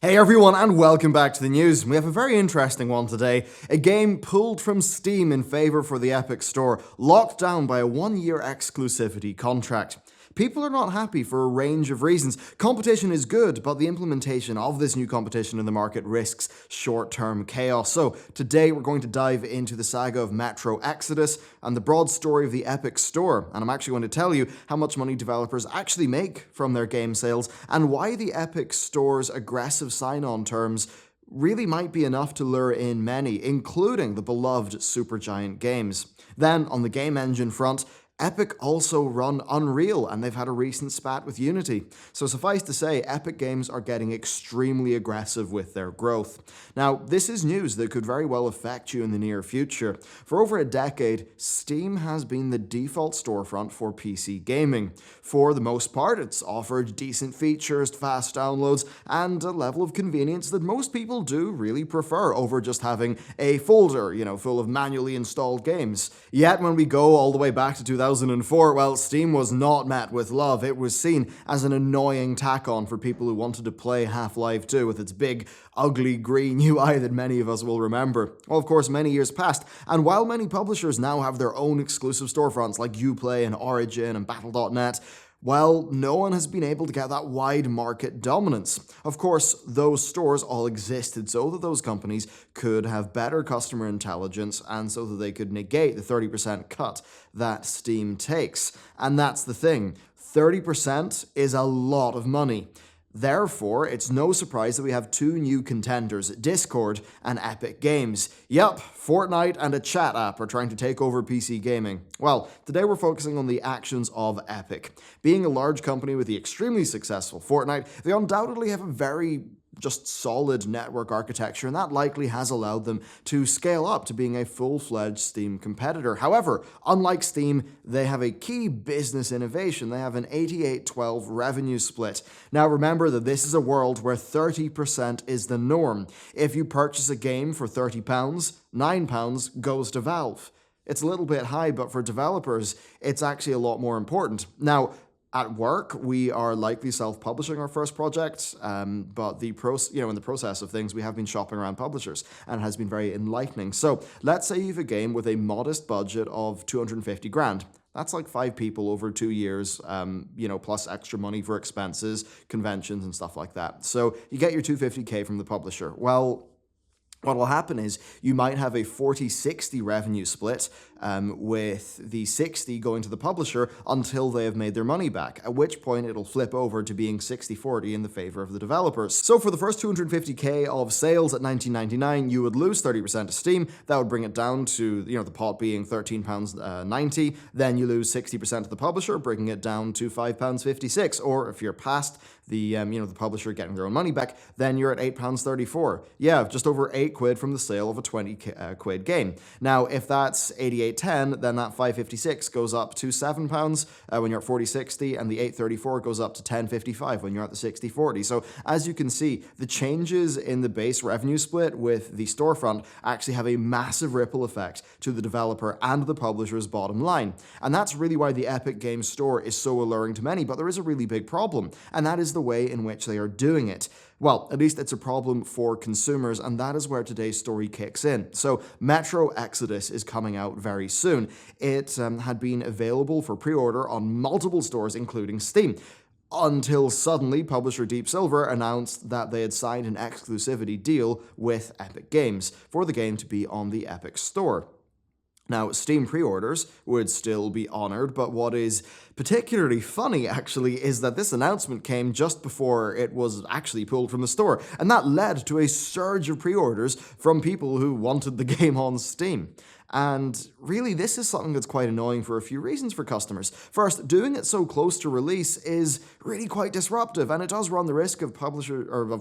Hey everyone, and welcome back to the news. We have a very interesting one today. A game pulled from Steam in favor for the Epic Store, locked down by a one-year exclusivity contract. People are not happy for a range of reasons. Competition is good, but the implementation of this new competition in the market risks short-term chaos. So today we're going to dive into the saga of Metro Exodus and the broad story of the Epic Store. And I'm actually going to tell you how much money developers actually make from their game sales and why the Epic Store's aggressive sign-on terms really might be enough to lure in many, including the beloved Supergiant games. Then, on the game engine front, Epic also run Unreal, and they've had a recent spat with Unity. So suffice to say, Epic Games are getting extremely aggressive with their growth. Now, this is news that could very well affect you in the near future. For over a decade, Steam has been the default storefront for PC gaming. For the most part, it's offered decent features, fast downloads, and a level of convenience that most people do really prefer over just having a folder, full of manually installed games. Yet, when we go all the way back to 2004, well, Steam was not met with love. It was seen as an annoying tack-on for people who wanted to play Half-Life 2 with its big, ugly green UI that many of us will remember. Well, of course, many years passed, and while many publishers now have their own exclusive storefronts like Uplay and Origin and Battle.net, well, no one has been able to get that wide market dominance. Of course, those stores all existed so that those companies could have better customer intelligence and so that they could negate the 30% cut that Steam takes. And that's the thing, 30% is a lot of money. Therefore, it's no surprise that we have two new contenders, Discord and Epic Games. Yup, Fortnite and a chat app are trying to take over PC gaming. Well, today we're focusing on the actions of Epic. Being a large company with the extremely successful Fortnite, they undoubtedly have a very solid network architecture, and that likely has allowed them to scale up to being a full-fledged Steam competitor. However, unlike Steam, they have a key business innovation. They have an 88-12 revenue split. Now remember that this is a world where 30% is the norm. If you purchase a game for £30, £9 goes to Valve. It's a little bit high, but for developers, it's actually a lot more important. Now, at work, we are likely self-publishing our first project, but in the process of things, we have been shopping around publishers, and it has been very enlightening. So let's say you have a game with a modest budget of 250 grand. That's like 5 people over 2 years, plus extra money for expenses, conventions, and stuff like that. So you get your 250K from the publisher. Well, what will happen is you might have a 40-60 revenue split, with the 60 going to the publisher until they have made their money back, at which point it'll flip over to being 60-40 in the favor of the developers. So for the first 250K of sales at $19.99, you would lose 30% to Steam. That would bring it down to, the pot being £13.90. Then you lose 60% to the publisher, bringing it down to £5.56. Or if you're past the publisher getting their own money back, then you're at £8.34. Yeah, just over £8 from the sale of a 20 quid game. Now, if that's 88.10, then that 5.56 goes up to £7 when you're at 40.60, and the 8.34 goes up to 10.55 when you're at the 60.40. So as you can see, the changes in the base revenue split with the storefront actually have a massive ripple effect to the developer and the publisher's bottom line. And that's really why the Epic Games Store is so alluring to many, but there is a really big problem, and that is the way in which they are doing it. Well, at least it's a problem for consumers, and that is where today's story kicks in. So, Metro Exodus is coming out very soon. It had been available for pre-order on multiple stores, including Steam, until suddenly publisher Deep Silver announced that they had signed an exclusivity deal with Epic Games for the game to be on the Epic Store. Now, Steam pre-orders would still be honored, but what is particularly funny, actually, is that this announcement came just before it was actually pulled from the store, and that led to a surge of pre-orders from people who wanted the game on Steam. And really, this is something that's quite annoying for a few reasons for customers. First, doing it so close to release is really quite disruptive, and it does run the risk of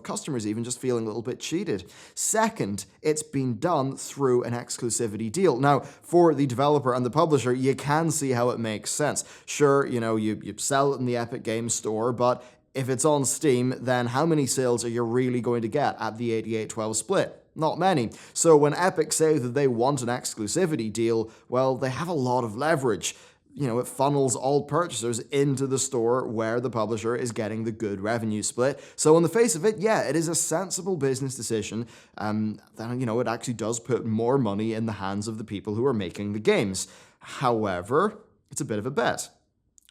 customers even just feeling a little bit cheated. Second, it's been done through an exclusivity deal. Now, for the developer and the publisher, you can see how it makes sense. Sure, you sell it in the Epic Games Store, but if it's on Steam, then how many sales are you really going to get at the 88-12 split? Not many. So when Epic say that they want an exclusivity deal, well, they have a lot of leverage. it funnels all purchasers into the store where the publisher is getting the good revenue split. So on the face of it, yeah, it is a sensible business decision. It actually does put more money in the hands of the people who are making the games. However, it's a bit of a bet.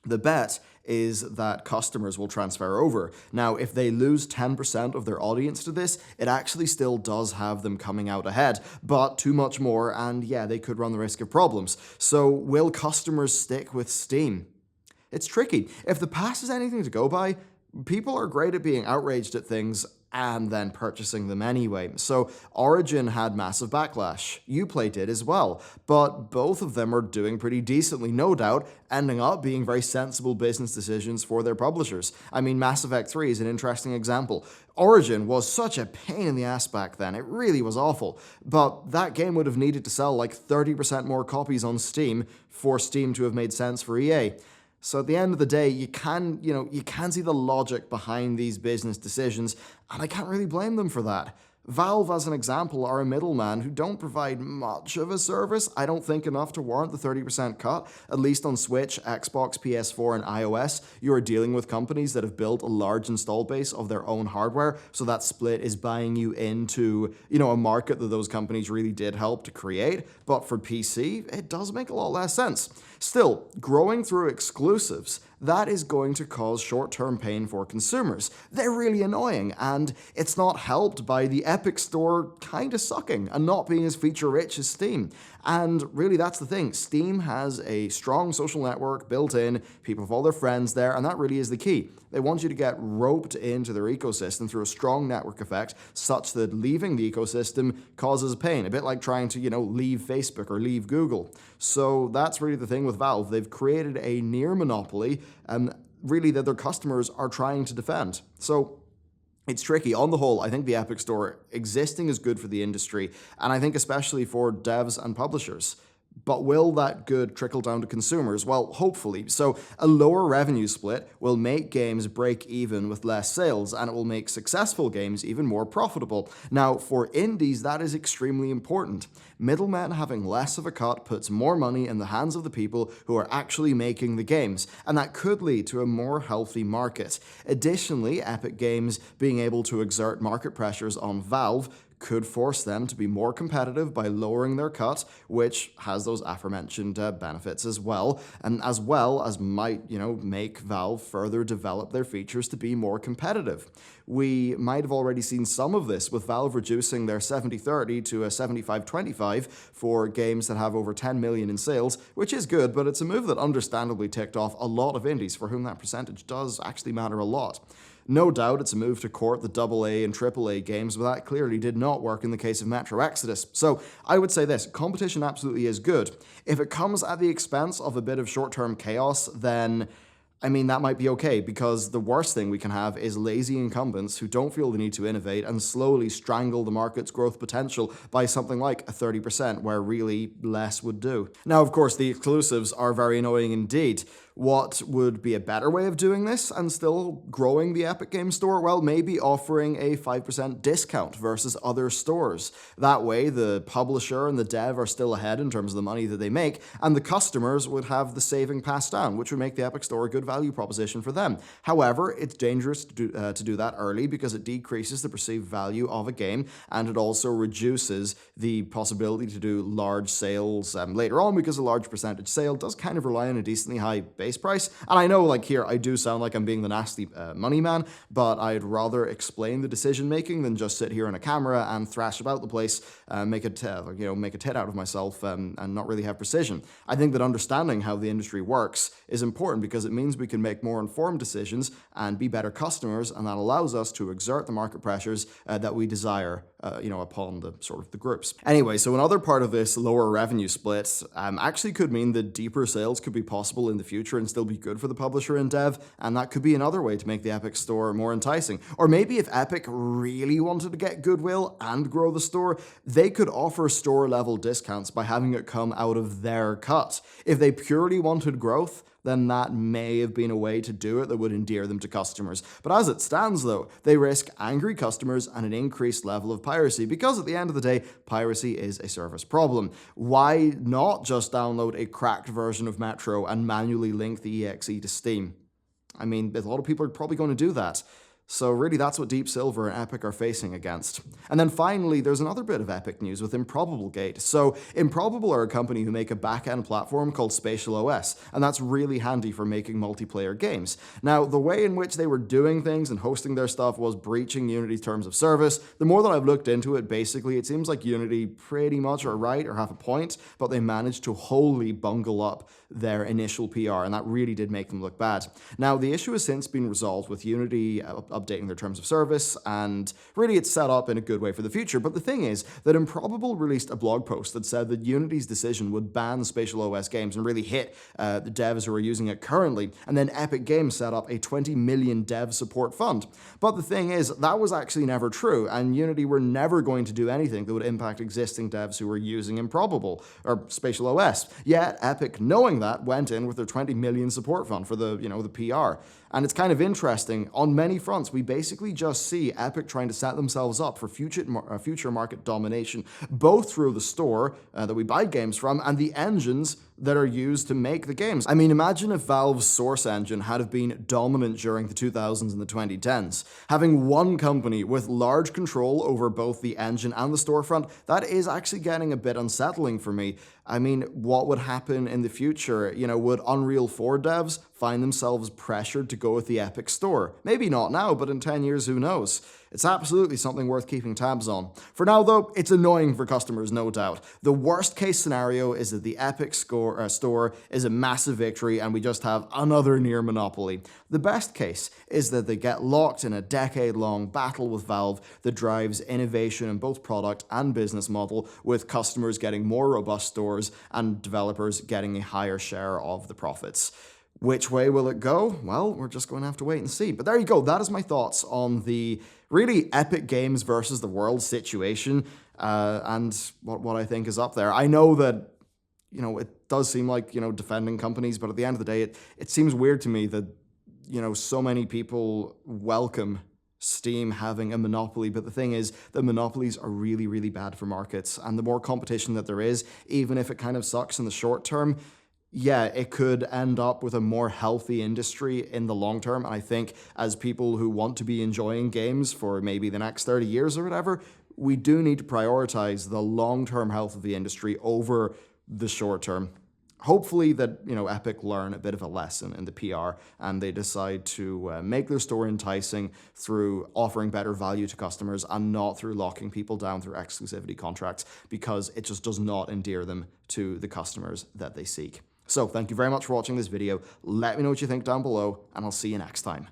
The bet is that customers will transfer over. Now, if they lose 10% of their audience to this, it actually still does have them coming out ahead, but too much more, and yeah, they could run the risk of problems. So will customers stick with Steam? It's tricky. If the past is anything to go by, people are great at being outraged at things and then purchasing them anyway. So Origin had massive backlash. Uplay did as well. But both of them are doing pretty decently, no doubt, ending up being very sensible business decisions for their publishers. I mean, Mass Effect 3 is an interesting example. Origin was such a pain in the ass back then. It really was awful. But that game would have needed to sell like 30% more copies on Steam for Steam to have made sense for EA. So at the end of the day, you can see the logic behind these business decisions, and I can't really blame them for that. Valve, as an example, are a middleman who don't provide much of a service. I don't think enough to warrant the 30% cut. At least on Switch, Xbox, PS4, and iOS, you are dealing with companies that have built a large install base of their own hardware, so that split is buying you into, a market that those companies really did help to create. But for PC, it does make a lot less sense. Still, growing through exclusives, that is going to cause short-term pain for consumers. They're really annoying, and it's not helped by the Epic Store kind of sucking and not being as feature-rich as Steam. And really, that's the thing. Steam has a strong social network built in, people have all their friends there, and that really is the key. They want you to get roped into their ecosystem through a strong network effect, such that leaving the ecosystem causes pain, a bit like trying to, leave Facebook or leave Google. So that's really the thing with Valve. They've created a near monopoly, really that their customers are trying to defend. So it's tricky. On the whole, I think the Epic Store existing is good for the industry, and I think especially for devs and publishers. But will that good trickle down to consumers? Well, hopefully. So a lower revenue split will make games break even with less sales, and it will make successful games even more profitable. Now, for indies, that is extremely important. Middlemen having less of a cut puts more money in the hands of the people who are actually making the games, and that could lead to a more healthy market. Additionally, Epic Games being able to exert market pressures on Valve could force them to be more competitive by lowering their cut, which has those aforementioned benefits as well as might, make Valve further develop their features to be more competitive. We might have already seen some of this with Valve reducing their 70-30 to a 75-25 for games that have over 10 million in sales, which is good, but it's a move that understandably ticked off a lot of indies for whom that percentage does actually matter a lot. No doubt it's a move to court the AA and AAA games, but that clearly did not work in the case of Metro Exodus. So I would say this, competition absolutely is good. If it comes at the expense of a bit of short-term chaos, then that might be okay, because the worst thing we can have is lazy incumbents who don't feel the need to innovate and slowly strangle the market's growth potential by something like a 30%, where really less would do. Now, of course, the exclusives are very annoying indeed. What would be a better way of doing this and still growing the Epic Games Store? Well, maybe offering a 5% discount versus other stores. That way, the publisher and the dev are still ahead in terms of the money that they make, and the customers would have the saving passed down, which would make the Epic Store a good value proposition for them. However, it's dangerous to do that early because it decreases the perceived value of a game, and it also reduces the possibility to do large sales later on, because a large percentage sale does kind of rely on a decently high base price. And I know, here, I do sound like I'm being the nasty money man, but I'd rather explain the decision making than just sit here on a camera and thrash about the place, make a tit out of myself, and not really have precision. I think that understanding how the industry works is important because it means we can make more informed decisions and be better customers, and that allows us to exert the market pressures that we desire, upon the groups. Anyway, so another part of this lower revenue split actually could mean that deeper sales could be possible in the future and still be good for the publisher and dev, and that could be another way to make the Epic Store more enticing. Or maybe if Epic really wanted to get goodwill and grow the store, they could offer store-level discounts by having it come out of their cut. If they purely wanted growth, then that may have been a way to do it that would endear them to customers. But as it stands, though, they risk angry customers and an increased level of piracy, because at the end of the day, piracy is a service problem. Why not just download a cracked version of Metro and manually link the exe to Steam? I mean, a lot of people are probably going to do that. So really, that's what Deep Silver and Epic are facing against. And then finally, there's another bit of Epic news with Improbable Gate. So Improbable are a company who make a back-end platform called Spatial OS, and that's really handy for making multiplayer games. Now, the way in which they were doing things and hosting their stuff was breaching Unity's terms of service. The more that I've looked into it, basically, it seems like Unity pretty much are right or have a point, but they managed to wholly bungle up their initial PR, and that really did make them look bad. Now, the issue has since been resolved with Unity updating their terms of service, and really it's set up in a good way for the future. But the thing is that Improbable released a blog post that said that Unity's decision would ban Spatial OS games and really hit the devs who are using it currently, and then Epic Games set up a 20 million dev support fund. But the thing is, that was actually never true, and Unity were never going to do anything that would impact existing devs who were using Improbable, or Spatial OS. Yet, Epic, knowing that, went in with their 20 million support fund for the PR. And it's kind of interesting. On many fronts, we basically just see Epic trying to set themselves up for future market domination, both through the store that we buy games from and the engines that are used to make the games. I mean, imagine if Valve's Source engine had have been dominant during the 2000s and the 2010s. Having one company with large control over both the engine and the storefront, that is actually getting a bit unsettling for me. I mean, what would happen in the future? Would Unreal 4 devs find themselves pressured to go with the Epic Store? Maybe not now, but in 10 years, who knows? It's absolutely something worth keeping tabs on. For now, though, it's annoying for customers, no doubt. The worst case scenario is that the Epic Store is a massive victory and we just have another near monopoly. The best case is that they get locked in a decade-long battle with Valve that drives innovation in both product and business model, with customers getting more robust stores and developers getting a higher share of the profits. Which way will it go? Well, we're just going to have to wait and see. But there you go. That is my thoughts on the really Epic Games versus the world situation, and what I think is up there. I know that, it does seem like, defending companies, but at the end of the day, it seems weird to me that, so many people welcome Steam having a monopoly, but the thing is that monopolies are really, really bad for markets, and the more competition that there is, even if it kind of sucks in the short term, yeah, it could end up with a more healthy industry in the long term. And I think as people who want to be enjoying games for maybe the next 30 years or whatever, we do need to prioritize the long-term health of the industry over the short term. Hopefully that, Epic learn a bit of a lesson in the PR and they decide to make their store enticing through offering better value to customers and not through locking people down through exclusivity contracts, because it just does not endear them to the customers that they seek. So thank you very much for watching this video. Let me know what you think down below, and I'll see you next time.